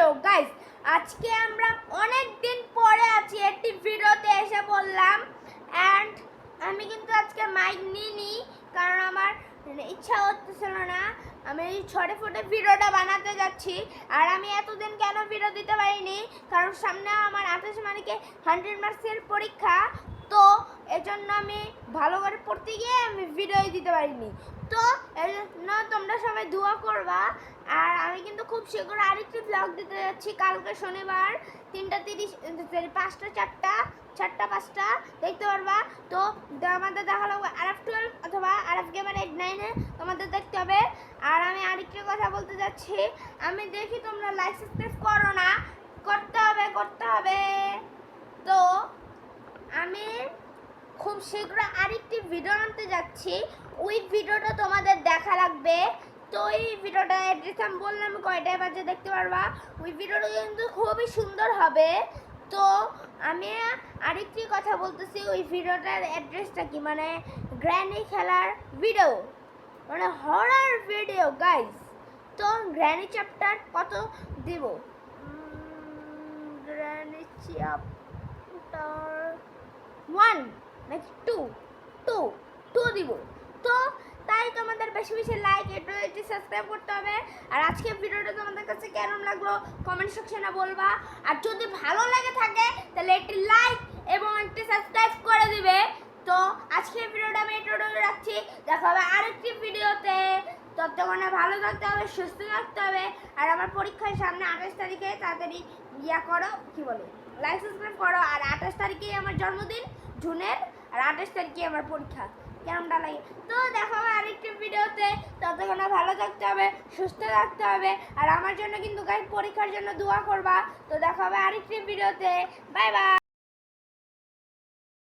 Video guys. আজকে আমরা অনেক দিন পরে আছি একটি ভিডিওতে এসে বললাম। অ্যান্ড আমি কিন্তু আজকে মাইক নিইনি, কারণ আমার ইচ্ছা হচ্ছিল না। আমি এই ছটে ফুটে ভিডিওটা বানাতে যাচ্ছি। আর আমি এতদিন কেন ভিডিও দিতে পারিনি, কারণ সামনে আমার 28 মার্কে 100 মার্কসের পরীক্ষা। তো এজন্য আমি ভালো করে পড়তে গিয়ে আমি ভিডিও দিতে পারিনি। তো এই জন্য তোমরা সবাই দোয়া করবা। আর আমি কিন্তু খুব শীঘ্র আরেকটি ব্লগ দিতে যাচ্ছি কালকে শনিবার 3:30 5টা 4টা 5টা দেখতে পারবা। তো আমাদের দেখা লাগবে RF12 অথবা RF Gamer 89-এ তোমাদের দেখতে হবে। আর আমি আরেকটি কথা বলতে যাচ্ছি, আমি দেখি তোমরা লাইক সাবস্ক্রাইব করো না, করতে হবে। তো আমি খুব শীঘ্র আরেকটি ভিডিও আনতে যাচ্ছি, ওই ভিডিওটা তোমাদের দেখা লাগবে। তো এই ভিডিওটা অ্যাড্রেস আমি বললাম কয়টায় বাজে দেখতে পারবা। ওই ভিডিওটা কিন্তু খুবই সুন্দর হবে। তো আমি আরেকটি কথা বলতেছি, ওই ভিডিওটার অ্যাড্রেসটা কি, মানে গ্র্যানি খেলার ভিডিও, মানে হরর ভিডিও গাইস। তো গ্র্যানি চ্যাপ্টার কত দেব, গ্র্যানি চ্যাপ্টার 1 নাকি 2 দিব। তো তাই তোমাদের বেশি বেশি লাইক এটি সাবস্ক্রাইব করতে হবে। আর আজকে ভিডিওটা তোমাদের কাছে কেমন লাগলো কমেন্ট সেকশনে বলবা। আর যদি ভালো লাগে থাকে তাহলে একটি লাইক এবং একটি সাবস্ক্রাইব করে দিবে। তো আজকে ভিডিওটা আমি এটুকু রাখছি, দেখা হবে আরেকটি ভিডিওতে। ততক্ষণে ভালো থাকতে হবে, সুস্থ থাকতে হবে। আর আমার পরীক্ষার সামনে 28 তারিখে তাড়াতাড়ি করো, কি বলে, লাইক সাবস্ক্রাইব করো। আর 28 তারিখেই আমার জন্মদিন জুনের, আর 28 তারিখে আমার পরীক্ষা। কেমনটা লাগে? তো দেখা হবে আরেকটি ভিডিওতে। ততক্ষণে ভালো থাকতে হবে, সুস্থ থাকতে হবে। আর আমার জন্য কিন্তু গাইস পরীক্ষার জন্য দোয়া করবা। তো দেখা হবে আরেকটি ভিডিওতে। Bye bye.